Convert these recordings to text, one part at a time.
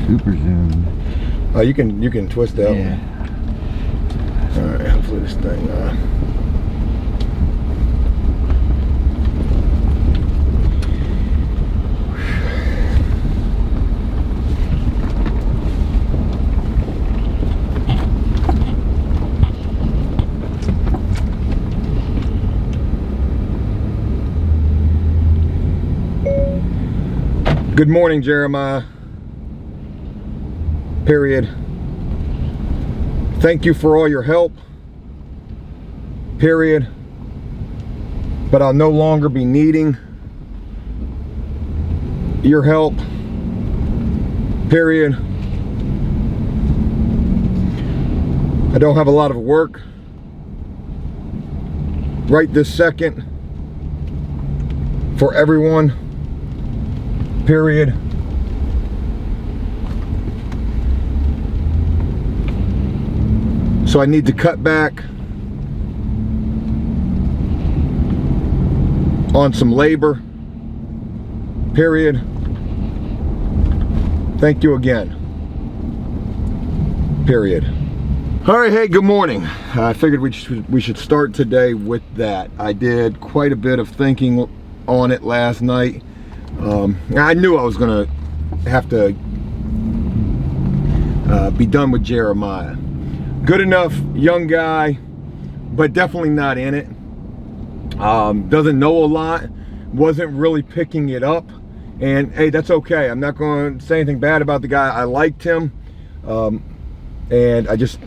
Super zoom. Oh, you can twist that Yeah. one. All right, hopefully this thing. Good morning, Jeremiah. Period. Thank you for all your help. Period. But I'll no longer be needing your help. Period. I don't have a lot of work right this second for everyone. Period. So I need to cut back on some labor. Period. Thank you again. Period. All right, hey, good morning. I figured we should start today with that. I did quite a bit of thinking on it last night. I knew I was gonna have to be done with Jeremiah. Good enough young guy, but definitely not in it. Doesn't know a lot, wasn't really picking it up, and hey, that's okay. I'm not going to say anything bad about the guy. I liked him, and I just,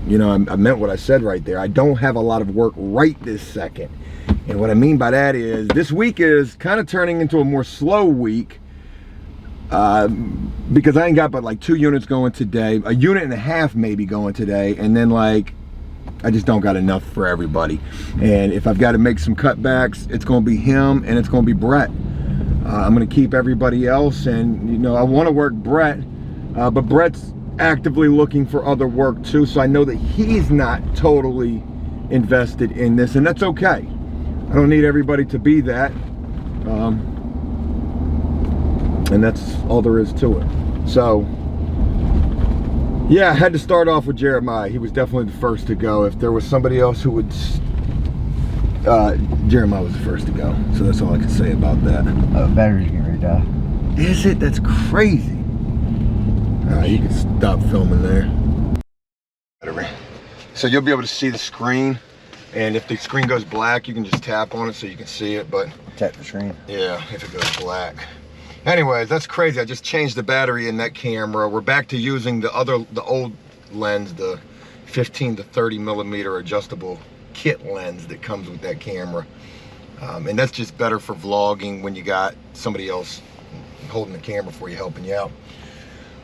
you know, I meant what I said right there. I don't have a lot of work right this second. And what I mean by that is this week is kind of turning into a more slow week because I ain't got but like 2 units going today, a unit and a half maybe going today, and then like I just don't got enough for everybody. And if I've got to make some cutbacks, it's going to be him and it's going to be Brett. I'm going to keep everybody else, and you know, I want to work Brett, but Brett's actively looking for other work too, so I know that he's not totally invested in this, and that's okay. I don't need everybody to be that, and that's all there is to it. So yeah, I had to start off with Jeremiah. He was definitely the first to go. If there was somebody else who would Jeremiah was the first to go, so that's all I can say about that. Battery's getting ready to die. Is it? That's crazy. You can stop filming there. So you'll be able to see the screen, and if the screen goes black, you can just tap on it so you can see it. But Tap the screen. yeah, if it goes black. Anyways, that's crazy. I just changed the battery in that camera. We're back to using the old lens, the 15 to 30 millimeter adjustable kit lens that comes with that camera, and that's just better for vlogging when you got somebody else holding the camera for you, helping you out.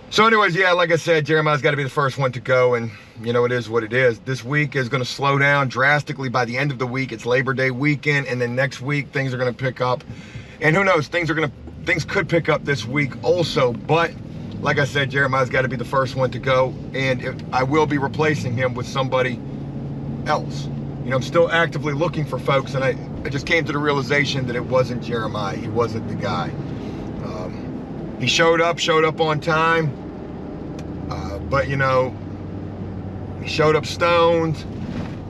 So anyways, yeah, like I said, Jeremiah's got to be the first one to go, and you know, it is what it is. This week is going to slow down drastically. By the end of the week, it's Labor Day weekend, and then next week things are going to pick up, and who knows, things could pick up this week also. But like I said, Jeremiah's got to be the first one to go, and I will be replacing him with somebody else. You know, I'm still actively looking for folks, and I just came to the realization that it wasn't Jeremiah. He wasn't the guy. He showed up on time, but you know, he showed up stoned.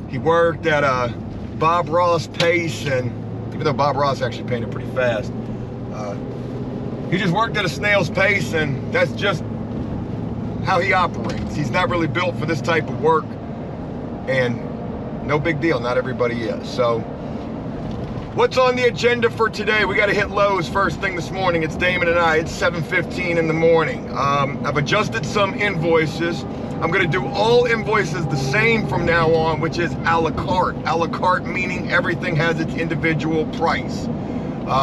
He worked at a Bob Ross pace, and even though Bob Ross actually painted pretty fast, he just worked at a snail's pace, and that's just how he operates. He's not really built for this type of work, and no big deal, not everybody is. So what's on the agenda for today? We got to hit Lowe's first thing this morning. It's Damon and I. It's 7:15 in the morning. I've adjusted some invoices. I'm going to do all invoices the same from now on, which is a la carte. A la carte meaning everything has its individual price.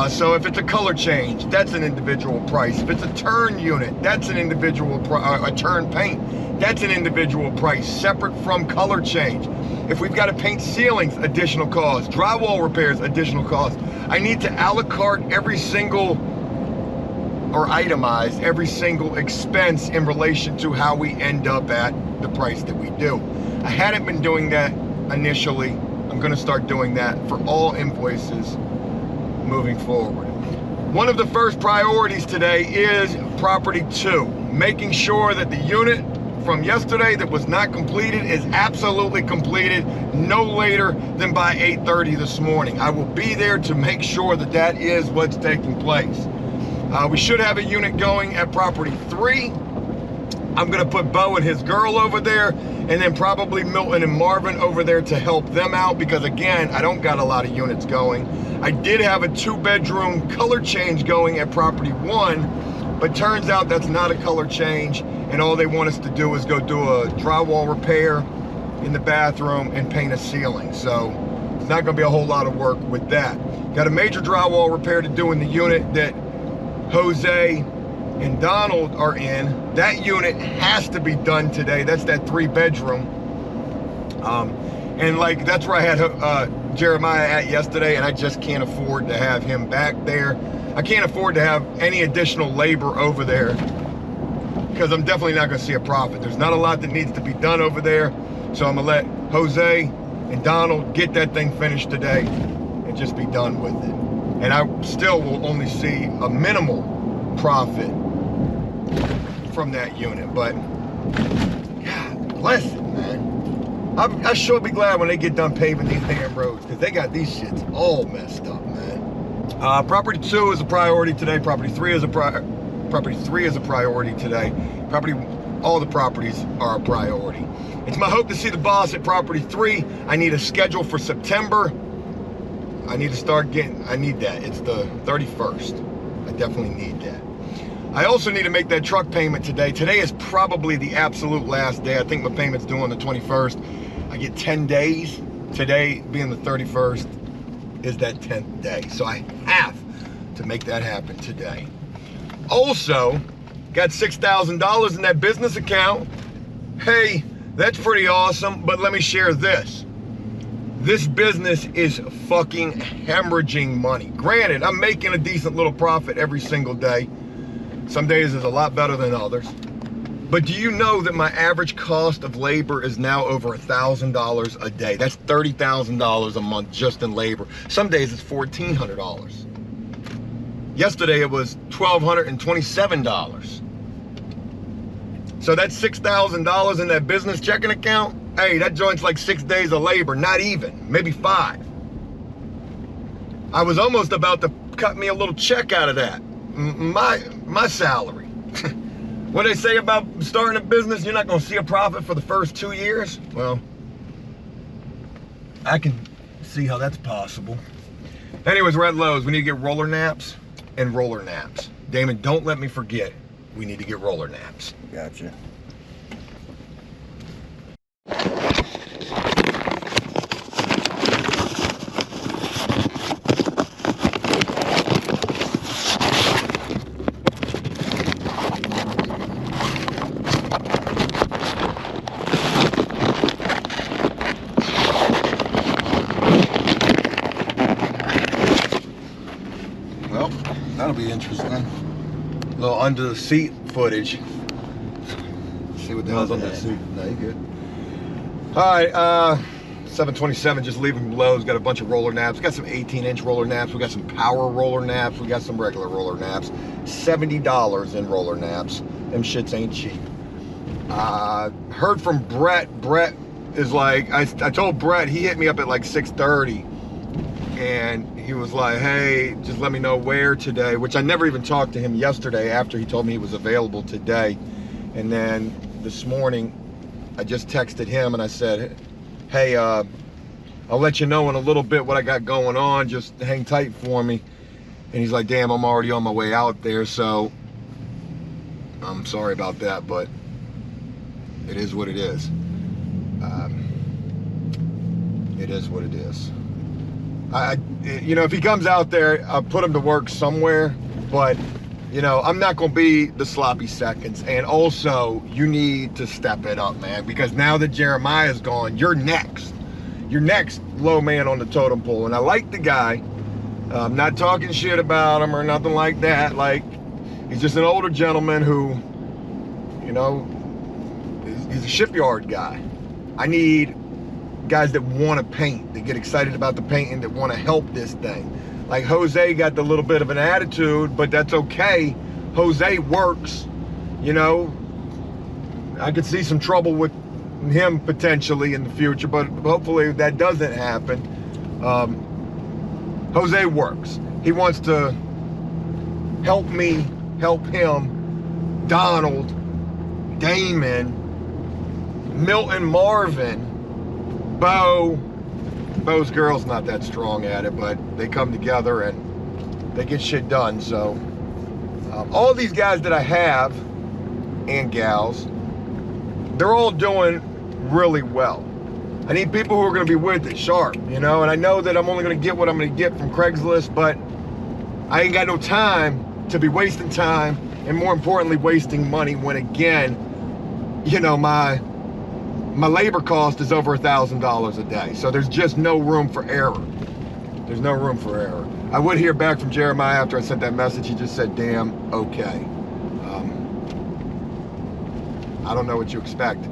So if it's a color change, that's an individual price. If it's a turn unit, that's an individual price. A turn paint, that's an individual price, separate from color change. If we've got to paint ceilings, additional cost. Drywall repairs, additional cost. I need to a la carte every single, or itemize every single expense in relation to how we end up at the price that we do. I hadn't been doing that initially. I'm going to start doing that for all invoices moving forward. One of the first priorities today is property 2, making sure that the unit from yesterday that was not completed is absolutely completed no later than by 8:30 this morning. I will be there to make sure that that is what's taking place. We should have a unit going at property 3. I'm gonna put Bo and his girl over there, and then probably Milton and Marvin over there to help them out, because again, I don't got a lot of units going. I did have a 2-bedroom color change going at property 1, but turns out that's not a color change, and all they want us to do is go do a drywall repair in the bathroom and paint a ceiling. So it's not gonna be a whole lot of work with that. Got a major drywall repair to do in the unit that Jose and Donald are in. That unit has to be done today. That's that 3-bedroom. And like, that's where I had Jeremiah at yesterday, and I just can't afford to have him back there. I can't afford to have any additional labor over there, because I'm definitely not gonna see a profit. There's not a lot that needs to be done over there. So I'm gonna let Jose and Donald get that thing finished today and just be done with it. And I still will only see a minimal profit from that unit, but God bless it, man. I sure be glad when they get done paving these damn roads, because they got these shits all messed up, man. Property 2 is a priority today. Property 3 is a priority today. All the properties are a priority. It's my hope to see the boss at property 3. I need a schedule for September. I need that. It's the 31st. I definitely need that. I also need to make that truck payment today. Today is probably the absolute last day. I think my payment's due on the 21st. I get 10 days. Today being the 31st is that 10th day. So I have to make that happen today. Also, got $6,000 in that business account. Hey, that's pretty awesome, but let me share this. This business is fucking hemorrhaging money. Granted, I'm making a decent little profit every single day. Some days is a lot better than others. But do you know that my average cost of labor is now over $1,000 a day? That's $30,000 a month just in labor. Some days it's $1,400. Yesterday it was $1,227. So that's $6,000 in that business checking account. Hey, that joint's like 6 days of labor, not even, maybe 5. I was almost about to cut me a little check out of that. My salary. What they say about starting a business, you're not gonna see a profit for the first 2 years? Well, I can see how that's possible. Anyways, we're at Lowe's. We need to get roller naps and roller naps. Damon, don't let me forget. We need to get roller naps. Gotcha. Well, that'll be interesting. A little under the seat footage. See what the hell's under the seat. No, you good. All right, 727, just leaving Lowe's. Got a bunch of roller naps. Got some 18-inch roller naps. We got some power roller naps. We got some regular roller naps. $70 in roller naps. Them shits ain't cheap. Heard from Brett. Brett is like, I told Brett, he hit me up at like 6:30. And he was like, hey, just let me know where today, which I never even talked to him yesterday after he told me he was available today. And then this morning, I just texted him and I said, hey, I'll let you know in a little bit what I got going on. Just hang tight for me. And he's like, damn, I'm already on my way out there. So I'm sorry about that, but it is what it is. It is what it is. You know, if he comes out there, I'll put him to work somewhere, but you know, I'm not gonna be the sloppy seconds. And also, you need to step it up, man, because now that Jeremiah's gone, you're next. You're next low man on the totem pole. And I like the guy. I'm not talking shit about him or nothing like that. Like, he's just an older gentleman who, you know, he's a shipyard guy. I need guys that want to paint, that get excited about the painting, that want to help this thing. Like Jose got the little bit of an attitude, but that's okay. Jose works, you know. I could see some trouble with him potentially in the future, but hopefully that doesn't happen. Jose works. He wants to help me, help him. Donald, Damon, Milton, Marvin, Bo. Bo's girl's not that strong at it, but they come together and they get shit done. So all these guys that I have, and gals, they're all doing really well. I need people who are going to be with it, sharp, you know, and I know that I'm only going to get what I'm going to get from Craigslist, but I ain't got no time to be wasting time, and more importantly, wasting money when, again, you know, my labor cost is over $1,000 a day. So there's just no room for error. There's no room for error. I would hear back from Jeremiah after I sent that message. He just said, damn, okay. I don't know what you expect.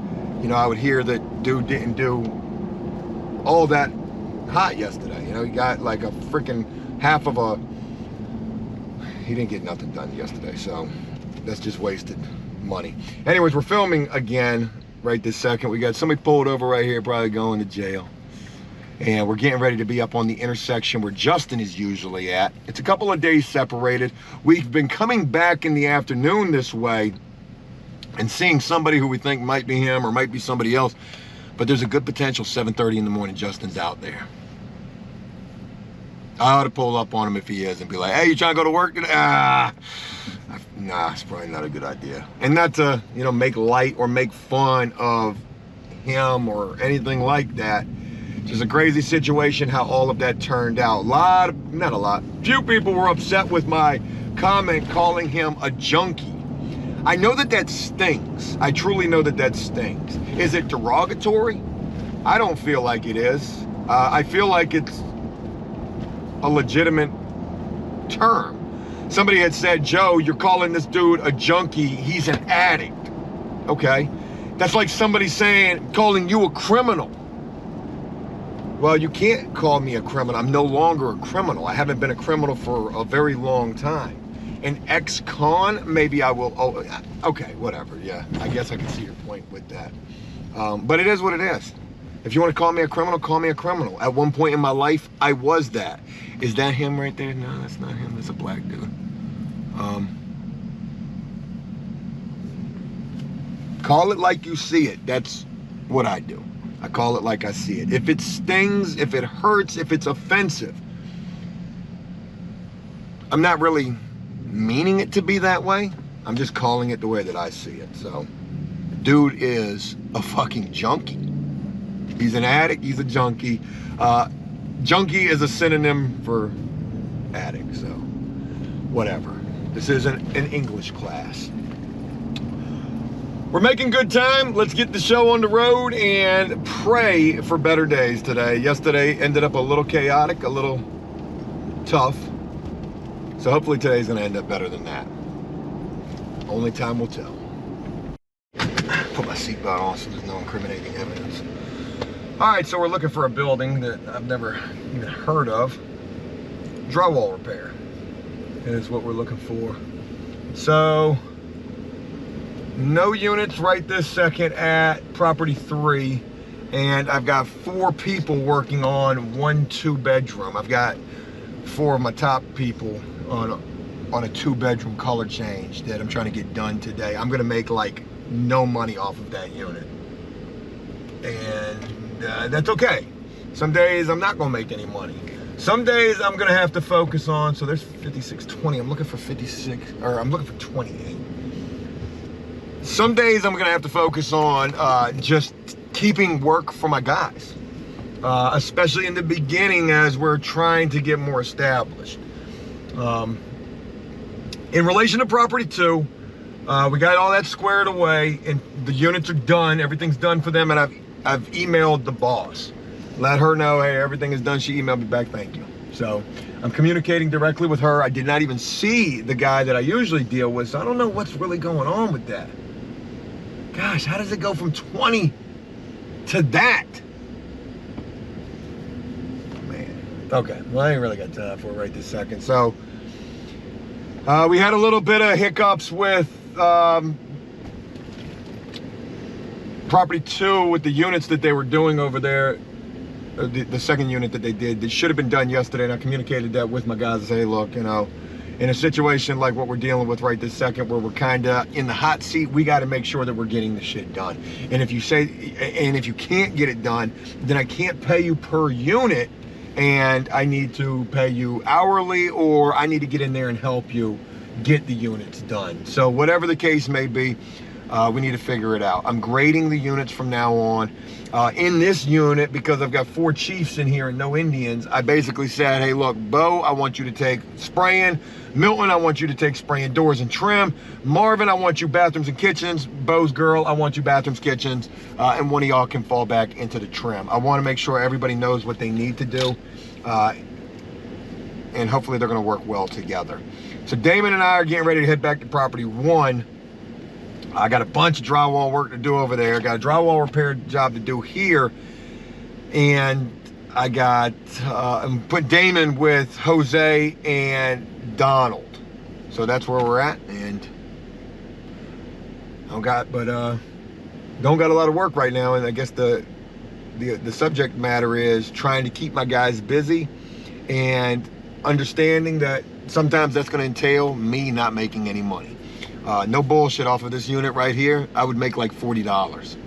You know, I would hear that dude didn't do all that hot yesterday. You know, he got like a freaking half of a, he didn't get nothing done yesterday. So that's just wasted money. Anyways, we're filming again right this second. We got somebody pulled over right here, probably going to jail. And we're getting ready to be up on the intersection where Justin is usually at. It's a couple of days separated. We've been coming back in the afternoon this way and seeing somebody who we think might be him or might be somebody else. But there's a good potential 7:30 in the morning Justin's out there. I ought to pull up on him if he is and be like, hey, you trying to go to work today? Nah, it's probably not a good idea. And not to, you know, make light or make fun of him or anything like that. It's just a crazy situation how all of that turned out. Few people were upset with my comment calling him a junkie. I know that that stings. I truly know that that stings. Is it derogatory? I don't feel like it is. I feel like it's a legitimate term. Somebody had said, Joe, you're calling this dude a junkie. He's an addict. Okay. That's like somebody saying, calling you a criminal. Well, you can't call me a criminal. I'm no longer a criminal. I haven't been a criminal for a very long time. An ex-con, maybe I will. Oh, okay, whatever. Yeah, I guess I can see your point with that. But it is what it is. If you want to call me a criminal, call me a criminal. At one point in my life, I was that. Is that him right there? No, that's not him. That's a black dude. Call it like you see it. That's what I do. I call it like I see it. If it stings, if it hurts, if it's offensive, I'm not really meaning it to be that way. I'm just calling it the way that I see it. So, dude is a fucking junkie. He's an addict, he's a junkie. Junkie is a synonym for addict, so whatever. This isn't an English class. We're making good time. Let's get the show on the road and pray for better days today. Yesterday ended up a little chaotic, a little tough. So hopefully today's gonna end up better than that. Only time will tell. Put my seatbelt on so there's no incriminating evidence. All right, so we're looking for a building that I've never even heard of. Drywall repair is what we're looking for. So, no units right this second at property 3. And I've got 4 people working on 1 2-bedroom. I've got 4 of my top people on a 2-bedroom color change that I'm trying to get done today. I'm gonna make like no money off of that unit. And that's okay. Some days I'm not gonna make any money. Some days I'm gonna have to focus on, so there's 5620, I'm looking for 56, or I'm looking for 28. Some days I'm gonna have to focus on just keeping work for my guys. Especially in the beginning as we're trying to get more established. In relation to property 2, we got all that squared away and the units are done, everything's done for them, and I've emailed the boss. Let her know, hey, everything is done. She emailed me back, thank you. So I'm communicating directly with her. I did not even see the guy that I usually deal with, so I don't know what's really going on with that. Gosh, how does it go from 20 to that? Man, Okay, well, I ain't really got time for it right this second. So, we had a little bit of hiccups with property 2 with the units that they were doing over there. The second unit that they did, that should have been done yesterday, and I communicated that with my guys and say, hey, look, you know, in a situation like what we're dealing with right this second, where we're kind of in the hot seat, we got to make sure that we're getting the shit done. And if you if you can't get it done, then I can't pay you per unit, and I need to pay you hourly, or I need to get in there and help you get the units done. So whatever the case may be, we need to figure it out. I'm grading the units from now on. In this unit, because I've got 4 chiefs in here and no Indians, I basically said, hey, look, Bo, I want you to take spraying. Milton, I want you to take spraying doors and trim. Marvin, I want you bathrooms and kitchens. Bo's girl, I want you bathrooms, kitchens, and one of y'all can fall back into the trim. I want to make sure everybody knows what they need to do, and hopefully they're going to work well together. So Damon and I are getting ready to head back to property 1. I got a bunch of drywall work to do over there. Got a drywall repair job to do here. And I got, put Damon with Jose and Donald. So that's where we're at. And don't got a lot of work right now. And I guess the subject matter is trying to keep my guys busy and understanding that sometimes that's going to entail me not making any money. No bullshit, off of this unit right here, I would make like $40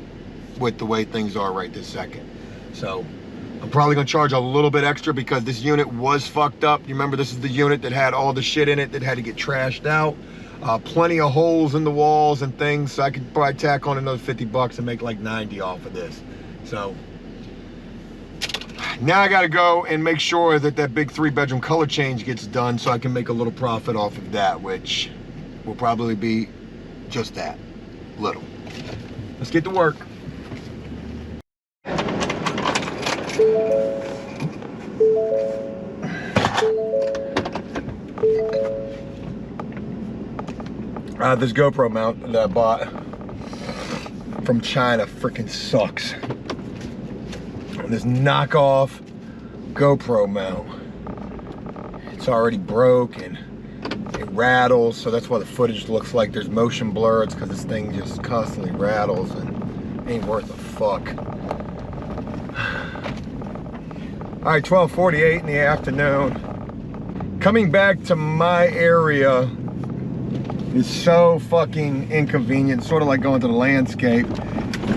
with the way things are right this second. So I'm probably gonna charge a little bit extra because this unit was fucked up. You remember, this is the unit that had all the shit in it that had to get trashed out. Plenty of holes in the walls and things, so I could probably tack on another 50 bucks and make like 90 off of this. So now I gotta go and make sure that that big 3-bedroom color change gets done so I can make a little profit off of that, which will probably be just that, little. Let's get to work. This GoPro mount that I bought from China freaking sucks. This knockoff GoPro mount, it's already broken. It rattles, so that's why the footage looks like there's motion blur. It's because this thing just constantly rattles and ain't worth a fuck. All right, 12:48 in the afternoon. Coming back to my area is so fucking inconvenient, sort of like going to the landscape.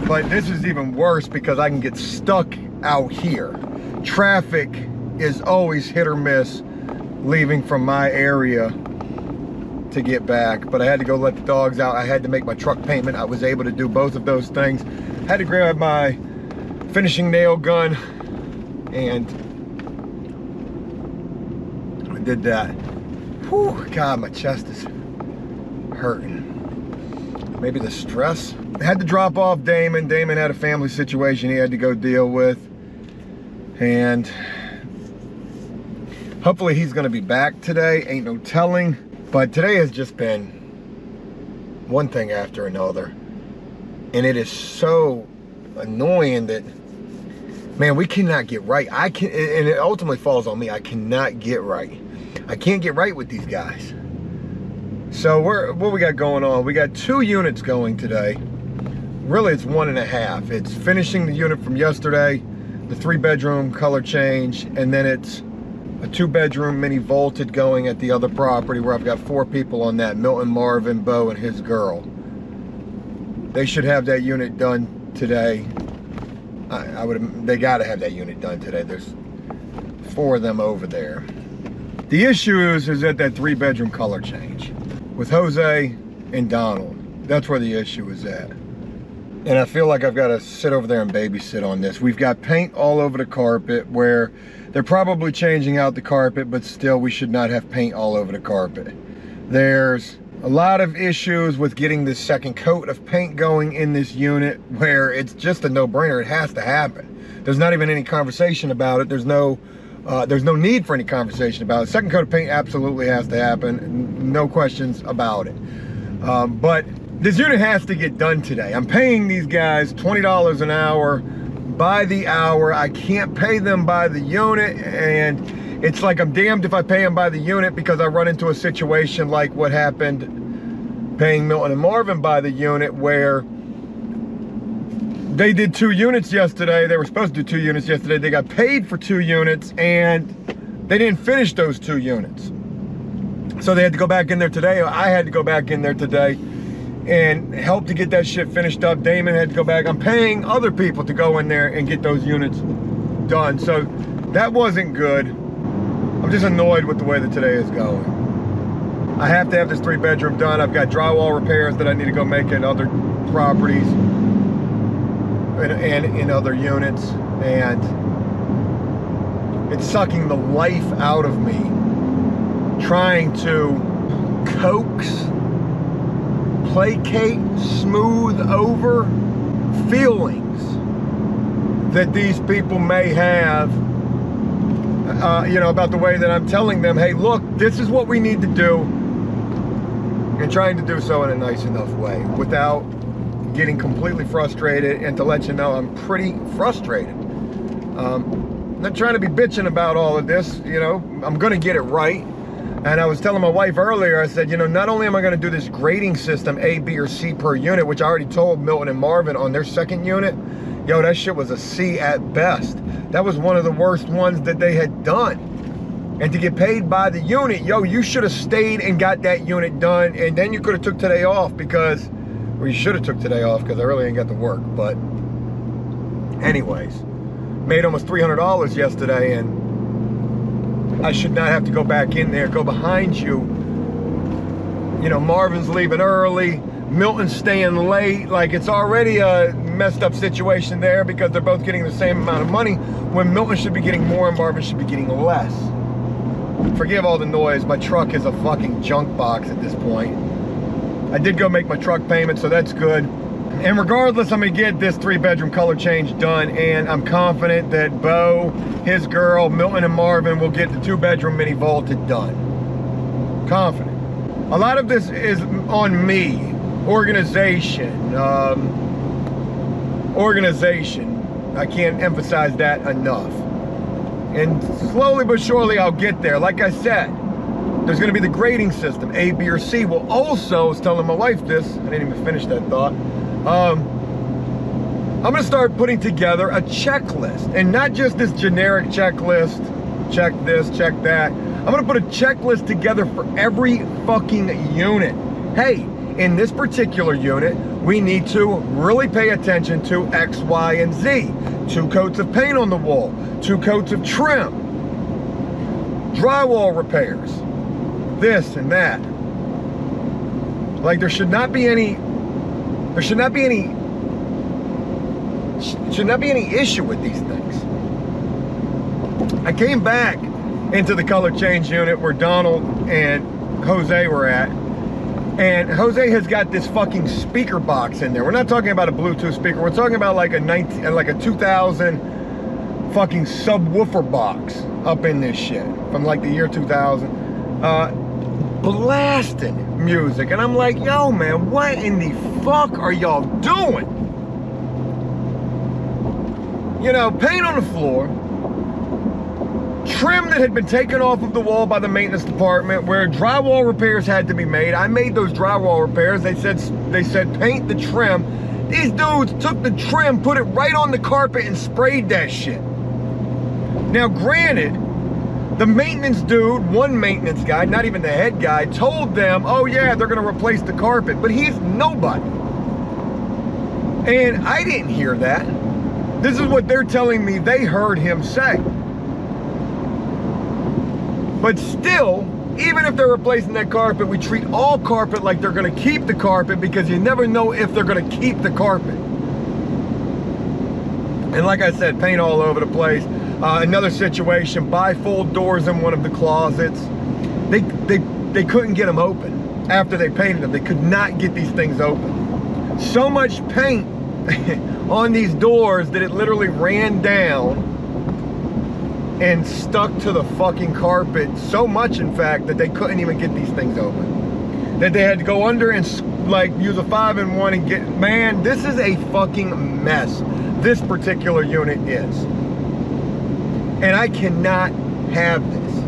But this is even worse because I can get stuck out here. Traffic is always hit or miss leaving from my area to get back, but I had to go let the dogs out. I had to make my truck payment. I was able to do both of those things. Had to grab my finishing nail gun, and I did that. Whew, God, my chest is hurting. Maybe the stress. I had to drop off Damon. Damon had a family situation he had to go deal with, and hopefully he's gonna be back today. Ain't no telling. But today has just been one thing after another. And it is so annoying that, man, we cannot get right. And it ultimately falls on me. I cannot get right. I can't get right with these guys. So what we got going on? We got 2 units going today. Really, it's 1.5. It's finishing the unit from yesterday, the 3-bedroom color change, and then it's a 2-bedroom mini vaulted going at the other property where I've got 4 people on that: Milton, Marvin, Bo, and his girl. They should have that unit done today. They gotta have that unit done today. There's 4 of them over there. The issue is at that 3-bedroom color change with Jose and Donald. That's where the issue is at. And I feel like I've got to sit over there and babysit on this. We've got paint all over the carpet where they're probably changing out the carpet, but still we should not have paint all over the carpet. There's a lot of issues with getting this second coat of paint going in this unit where it's just a no-brainer. It has to happen. There's not even any conversation about it. There's no need for any conversation about it. Second coat of paint absolutely has to happen. No questions about it. But this unit has to get done today. I'm paying these guys $20 an hour by the hour. I can't pay them by the unit, and it's like I'm damned if I pay them by the unit, because I run into a situation like what happened paying Milton and Marvin by the unit, where they did 2 units yesterday. They were supposed to do 2 units yesterday. They got paid for 2 units and they didn't finish those 2 units. So they had to go back in there today. I had to go back in there today and help to get that shit finished up. Damon had to go back. I'm paying other people to go in there and get those units done. So that wasn't good. I'm just annoyed with the way that today is going. I have to have this 3-bedroom done. I've got drywall repairs that I need to go make in other properties and in other units, and it's sucking the life out of me trying to coax, placate, smooth over feelings that these people may have, you know, about the way that I'm telling them, hey, look, this is what we need to do, and trying to do so in a nice enough way without getting completely frustrated, and to let you know I'm pretty frustrated. I'm not trying to be bitching about all of this, you know, I'm gonna get it right. And I was telling my wife earlier, I said, you know, not only am I gonna do this grading system, A, B, or C per unit, which I already told Milton and Marvin on their 2nd unit, yo, that shit was a C at best. That was one of the worst ones that they had done. And to get paid by the unit, yo, you should have stayed and got that unit done, and then you could have took today off, because, or you should have took today off, because I really ain't got to work. But anyways, made almost $300 yesterday, and I should not have to go back in there, go behind you. You know, Marvin's leaving early, Milton's staying late. Like, it's already a messed up situation there, because they're both getting the same amount of money when Milton should be getting more and Marvin should be getting less. Forgive all the noise, my truck is a fucking junk box at this point. I did go make my truck payment, so that's good. And regardless, I'm gonna get this 3-bedroom color change done, and I'm confident that Bo, his girl, Milton and Marvin will get the 2-bedroom mini vaulted done. Confident. A lot of this is on me. Organization. Organization. I can't emphasize that enough. And slowly but surely I'll get there. Like I said, there's gonna be the grading system, A, B, or C. Well, also, I was telling my wife this, I didn't even finish that thought. I'm gonna start putting together a checklist, and not just this generic checklist, check this, check that. I'm gonna put a checklist together for every fucking unit. Hey, in this particular unit, we need to really pay attention to X, Y, and Z. 2 coats of paint on the wall, 2 coats of trim, drywall repairs, this and that. Like, there should not be any issue with these things. I came back into the color change unit where Donald and Jose were at, and Jose has got this fucking speaker box in there. We're not talking about a Bluetooth speaker. We're talking about like a 2000 fucking subwoofer box up in this shit from like the year 2000, blasting music. And I'm like, yo, man, what in the fuck are y'all doing? You know, paint on the floor, trim that had been taken off of the wall by the maintenance department, where drywall repairs had to be made. I made those drywall repairs. They said paint the trim. These dudes took the trim, put it right on the carpet, and sprayed that shit. Now, granted, the maintenance dude, one maintenance guy, not even the head guy, told them, oh yeah, they're gonna replace the carpet, but he's nobody. And I didn't hear that. This is what they're telling me they heard him say. But still, even if they're replacing that carpet, we treat all carpet like they're gonna keep the carpet, because you never know if they're gonna keep the carpet. And like I said, paint all over the place. Another situation, bifold doors in one of the closets. They couldn't get them open after they painted them. They could not get these things open. So much paint on these doors that it literally ran down and stuck to the fucking carpet, so much in fact that they couldn't even get these things open. That they had to go under and like use a 5-in-1 and get, man, this is a fucking mess. This particular unit is. And I cannot have this.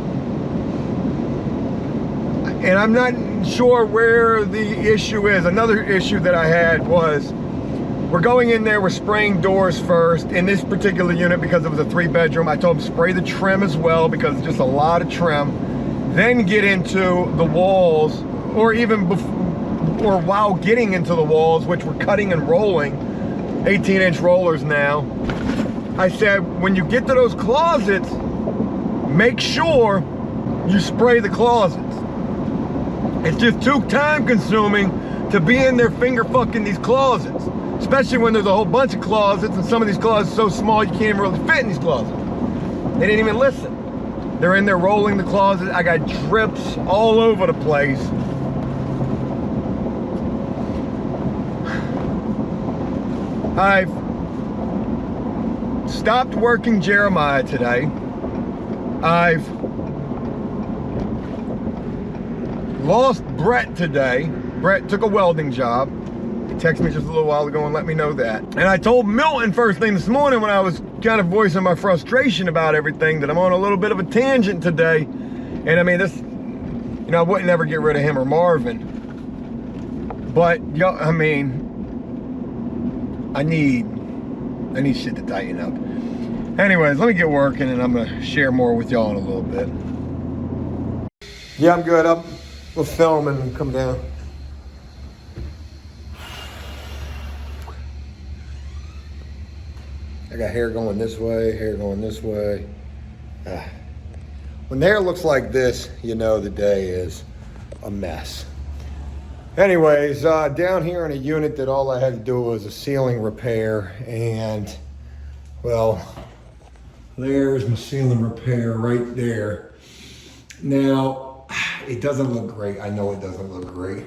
And I'm not sure where the issue is. Another issue that I had was, we're going in there, we're spraying doors first. In this particular unit, because it was a 3-bedroom, I told them spray the trim as well, because it's just a lot of trim. Then get into the walls, or even before, or while getting into the walls, which we're cutting and rolling, 18-inch rollers now. I said, when you get to those closets, make sure you spray the closets. It's just too time consuming to be in there finger fucking these closets, especially when there's a whole bunch of closets, and some of these closets are so small you can't even really fit in these closets. They didn't even listen. They're in there rolling the closet. I got drips all over the place. I've stopped working Jeremiah today. I've lost Brett today. Brett took a welding job. He texted me just a little while ago and let me know that. And I told Milton first thing this morning when I was kind of voicing my frustration about everything, that I'm on a little bit of a tangent today. And I mean, this, you know, I wouldn't ever get rid of him or Marvin. But, yo, I mean, I need shit to tighten up. Anyways, let me get working and I'm gonna share more with y'all in a little bit. Yeah, I'm good. We'll film and come down. I got hair going this way, hair going this way. When the hair looks like this, you know the day is a mess. Anyways, down here in a unit that all I had to do was a ceiling repair, and well, there's my ceiling repair right there. Now, it doesn't look great. I know it doesn't look great.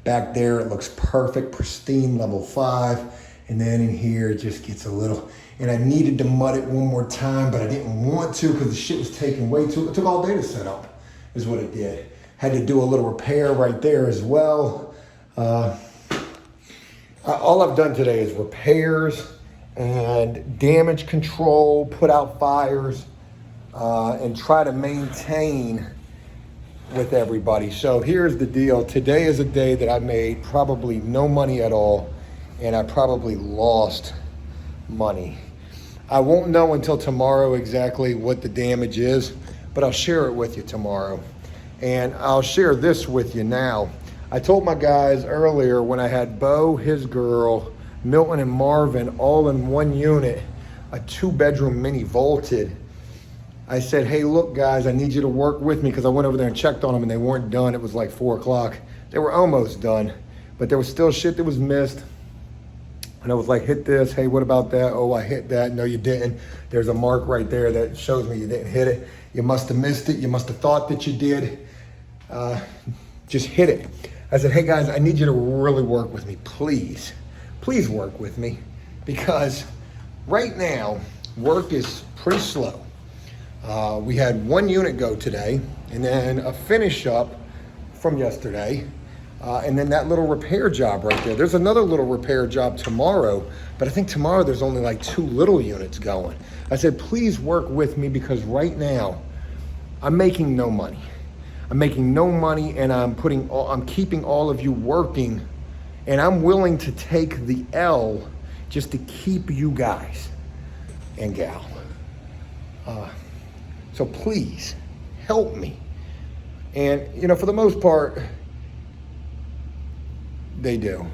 Back there, it looks perfect, pristine, level 5. And then in here, it just gets a little, and I needed to mud it one more time, but I didn't want to because the shit was taking way too, it took all day to set up, is what it did. Had to do a little repair right there as well. All I've done today is repairs and damage control, put out fires, and try to maintain with everybody. So here's the deal. Today is a day that I made probably no money at all, and I probably lost money. I won't know until tomorrow exactly what the damage is, but I'll share it with you tomorrow. And I'll share this with you now. I told my guys earlier when I had Bo, his girl, Milton and Marvin all in one unit, a 2-bedroom mini vaulted. I said, hey, look guys, I need you to work with me, because I went over there and checked on them and they weren't done. It was like 4 o'clock. They were almost done, but there was still shit that was missed. And I was like, hit this, hey, what about that? Oh, I hit that, no you didn't. There's a mark right there that shows me you didn't hit it. You must have missed it, you must have thought that you did. Just hit it. I said, hey guys, I need you to really work with me, please. Please work with me, because right now, work is pretty slow. We had 1 unit go today, and then a finish up from yesterday, and then that little repair job right there. There's another little repair job tomorrow, but I think tomorrow there's only like 2 little units going. I said, please work with me, because right now, I'm making no money. I'm making no money, and I'm keeping all of you working, and I'm willing to take the L just to keep you guys and gal. So please help me. And you know, for the most part, they do.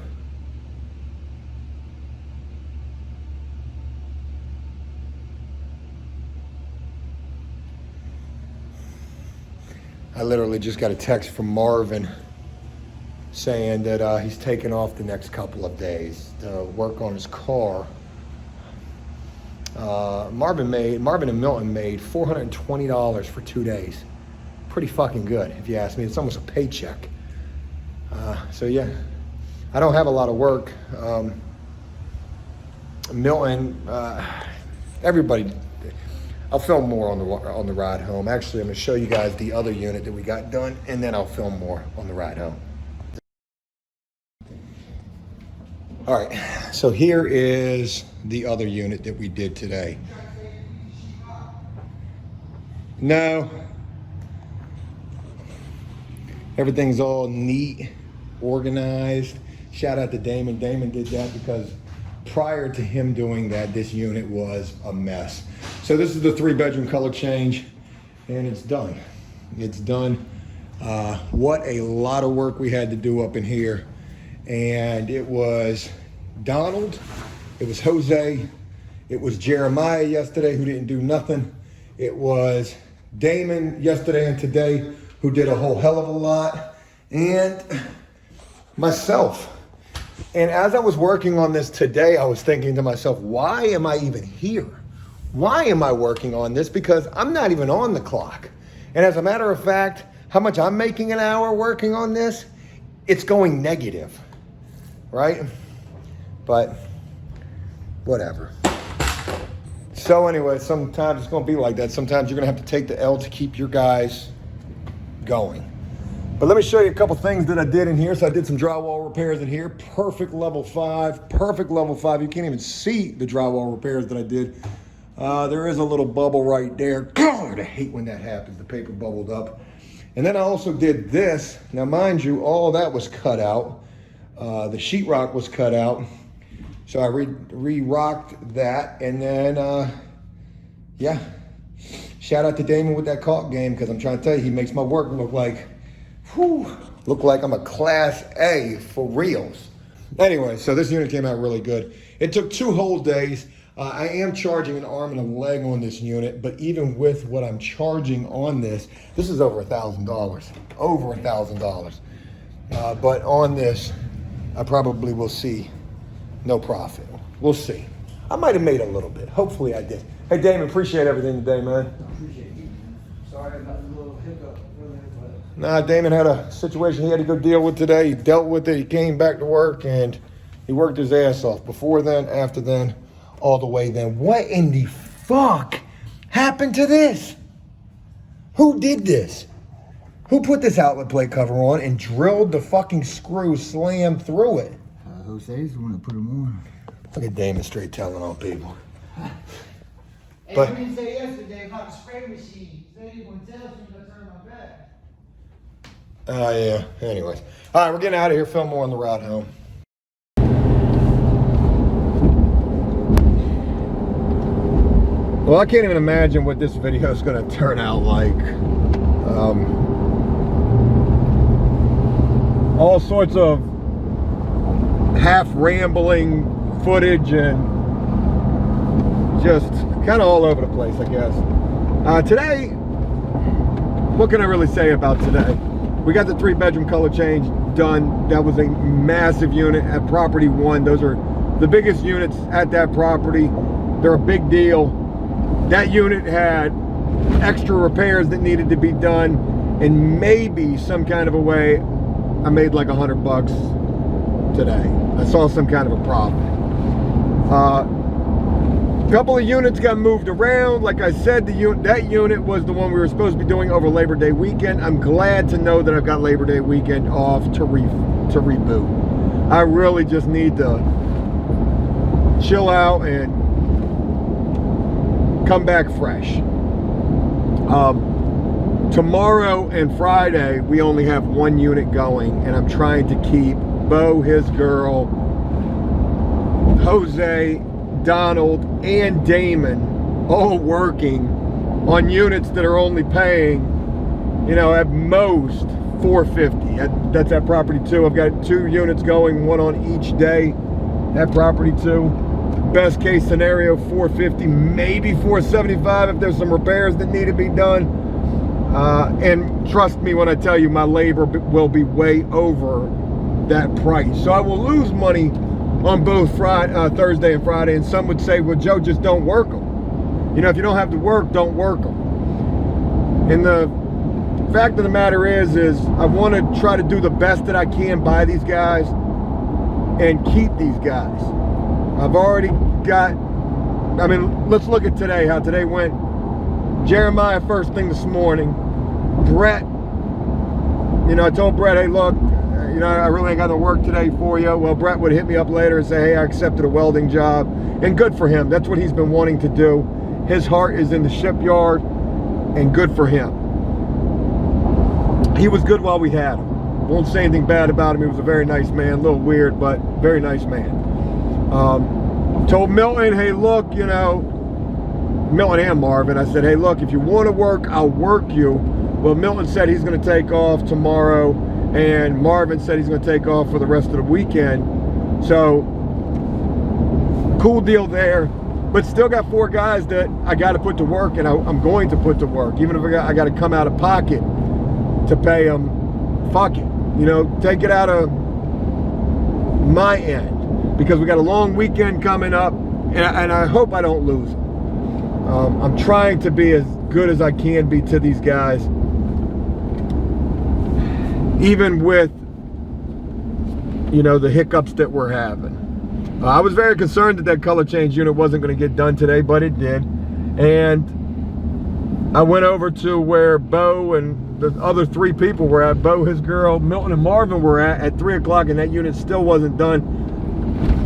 I literally just got a text from Marvin saying that he's taking off the next couple of days to work on his car. Marvin and Milton made $420 for 2 days. Pretty fucking good, if you ask me. It's almost a paycheck. So yeah, I don't have a lot of work. Milton, everybody. I'll film more on the ride home. Actually, I'm gonna show you guys the other unit that we got done, and then I'll film more on the ride home. All right, so here is the other unit that we did today. No. Everything's all neat, organized. Shout out to Damon. Damon did that because prior to him doing that, this unit was a mess. So this is the 3-bedroom color change, and it's done. It's done. What a lot of work we had to do up in here. And it was Donald, it was Jose, it was Jeremiah yesterday who didn't do nothing. It was Damon yesterday and today who did a whole hell of a lot, and myself. And as I was working on this today, I was thinking to myself, why am I even here? Why am I working on this? Because I'm not even on the clock. And as a matter of fact, how much I'm making an hour working on this, it's going negative, right? But whatever. So anyway, sometimes it's gonna be like that. Sometimes you're gonna have to take the L to keep your guys going. But let me show you a couple things that I did in here. So I did some drywall repairs in here. Perfect level 5, perfect level 5. You can't even see the drywall repairs that I did. There is a little bubble right there. God, I hate when that happens. The paper bubbled up. And then I also did this. Now, mind you, all that was cut out. The sheetrock was cut out. So I re-rocked that. And then, yeah. Shout out to Damon with that caulk game, because I'm trying to tell you, he makes my work look like, look like I'm a class A for reals. Anyway, so this unit came out really good. It took 2 whole days. I am charging an arm and a leg on this unit, but even with what I'm charging on this is over $1,000, over $1,000. But on this, I probably will see no profit. We'll see. I might have made a little bit. Hopefully I did. Hey, Damon, appreciate everything today, man. I appreciate you. Sorry about the little hiccup. Nah, Damon had a situation he had to go deal with today. He dealt with it. He came back to work, and he worked his ass off. Before then, after then, all the way then. What in the fuck happened to this? Who did this? Who put this outlet plate cover on and drilled the fucking screw slam through it? Jose's the one that put them on. Look at Damon straight telling on people. Hey, But- you didn't say yesterday about the spray machine. Said you gonna tell me to turn my back. Yeah. Anyways. All right, we're getting out of here. Film more on the route home. Well, I can't even imagine what this video is going to turn out like. All sorts of half rambling footage and just kind of all over the place, I guess. Today, what can I really say about today? We got the 3-bedroom color change done. That was a massive unit at property 1. Those are the biggest units at that property. They're a big deal. That unit had extra repairs that needed to be done, and maybe some kind of a way I made like $100 today. I saw some kind of a profit. A couple of units got moved around. Like I said, that unit was the one we were supposed to be doing over Labor Day weekend. I'm glad to know that I've got Labor Day weekend off to reboot. I really just need to chill out and come back fresh. Tomorrow and Friday, we only have 1 unit going, and I'm trying to keep Bo, his girl, Jose, Donald, and Damon all working on units that are only paying, you know, at most $450. That's at property 2. I've got 2 units going, 1 on each day at property 2. Best case scenario, $450, maybe $475 if there's some repairs that need to be done. And trust me when I tell you, my labor will be way over that price. So I will lose money on both Thursday and Friday. And some would say, well, Joe, just don't work them. You know, if you don't have to work, don't work them. And the fact of the matter is I want to try to do the best that I can by these guys and keep these guys. I've already got, I mean, let's look at today, how today went. Jeremiah first thing this morning. Brett, you know, I told Brett, hey, look, you know, I really ain't got no work today for you. Well, Brett would hit me up later and say, hey, I accepted a welding job. And good for him. That's what he's been wanting to do. His heart is in the shipyard, and good for him. He was good while we had him. won't say anything bad about him. He was a very nice man, a little weird, but very nice man. Told Milton, hey, look, you know, Milton and Marvin, I said, hey, look, if you want to work, I'll work you. Well, Milton said he's going to take off tomorrow, and Marvin said he's going to take off for the rest of the weekend. So, cool deal there. But still got 4 guys that I got to put to work, and I'm going to put to work. Even if I got to come out of pocket to pay them, fuck it. You know, take it out of my end. Because we got a long weekend coming up, and I hope I don't lose them. I'm trying to be as good as I can be to these guys, even with, you know, the hiccups that we're having. I was very concerned that color change unit wasn't going to get done today, but it did. And I went over to where Bo and the other 3 people were at. Bo, his girl, Milton, and Marvin were at 3 o'clock, and that unit still wasn't done.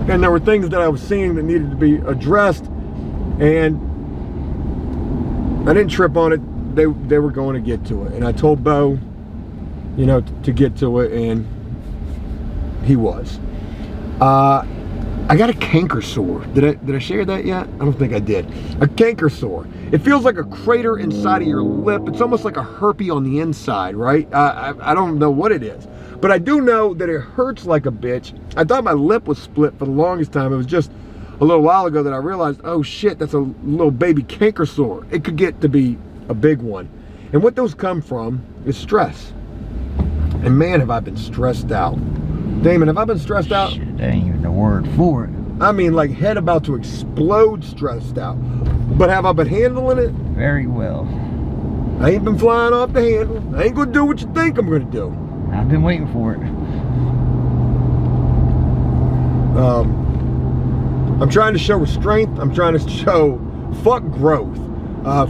And there were things that I was seeing that needed to be addressed, and I didn't trip on it. They were going to get to it, and I told Bo, you know, to get to it, and he was. I got a canker sore. Did I share that yet? I don't think I did. A canker sore. It feels like a crater inside of your lip. It's almost like a herpes on the inside, right? I don't know what it is. But I do know that it hurts like a bitch. I thought my lip was split for the longest time. It was just a little while ago that I realized, oh shit, that's a little baby canker sore. It could get to be a big one. And what those come from is stress. And man, have I been stressed out. Damon, have I been stressed out? Shit, that ain't even the word for it. I mean, like head about to explode stressed out. But have I been handling it? Very well. I ain't been flying off the handle. I ain't gonna do what you think I'm gonna do. I've been waiting for it. I'm trying to show restraint. I'm trying to show fuck growth.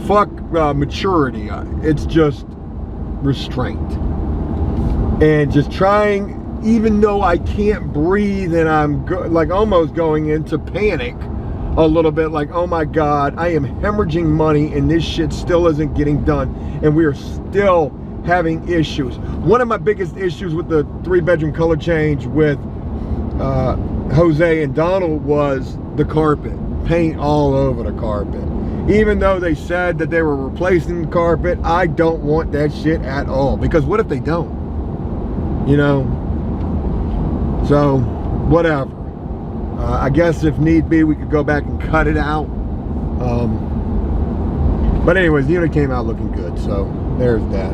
Fuck maturity. It's just restraint. And just trying, even though I can't breathe and I'm like almost going into panic a little bit, like, oh my God, I am hemorrhaging money and this shit still isn't getting done. And we are still having issues. One of my biggest issues with the 3-bedroom color change with Jose and Donald was the carpet. Paint all over the carpet. Even though they said that they were replacing the carpet, I don't want that shit at all. Because what if they don't? You know? So, whatever. I guess if need be, we could go back and cut it out. But anyways, the unit came out looking good. So, there's that.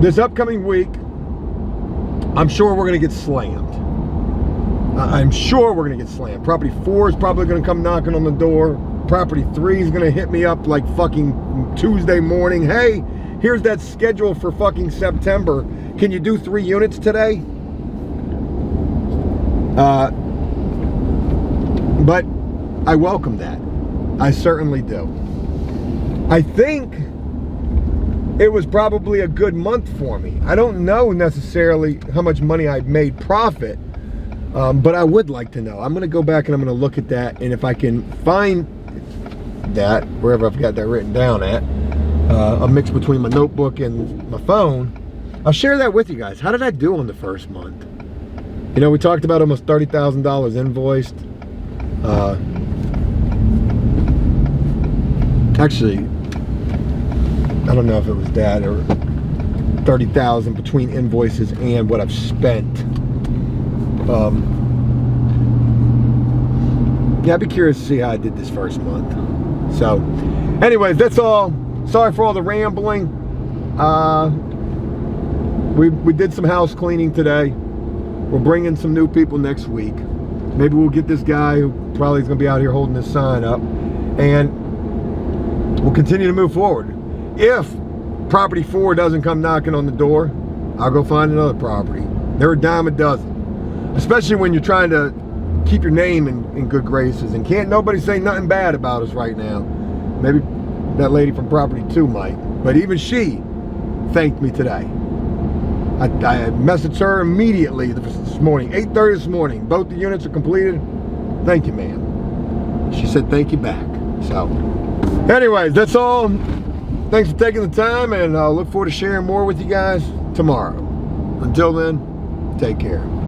This upcoming week, I'm sure we're going to get slammed. I'm sure we're going to get slammed. Property 4 is probably going to come knocking on the door. Property 3 is going to hit me up like fucking Tuesday morning. Hey, here's that schedule for fucking September. Can you do 3 units today? But I welcome that. I certainly do. I think it was probably a good month for me. I don't know necessarily how much money I made profit, but I would like to know. I'm going to go back and I'm going to look at that, and if I can find that, wherever I've got that written down at, a mix between my notebook and my phone, I'll share that with you guys. How did I do on the first month? You know, we talked about almost $30,000 invoiced. Actually, I don't know if it was that or 30,000 between invoices and what I've spent. Yeah, I'd be curious to see how I did this first month. So, anyways, that's all. Sorry for all the rambling. We did some house cleaning today. We're bringing some new people next week. Maybe we'll get this guy who probably is going to be out here holding this sign up, and we'll continue to move forward. If property 4 doesn't come knocking on the door, I'll go find another property. They're a dime a dozen, especially when you're trying to keep your name in good graces, and can't nobody say nothing bad about us right now. Maybe that lady from property 2 might, but even she thanked me today. I messaged her immediately this morning, 8:30 this morning. Both the units are completed. Thank you, ma'am. She said thank you back. So, anyways, that's all. Thanks for taking the time, and I'll look forward to sharing more with you guys tomorrow. Until then, take care.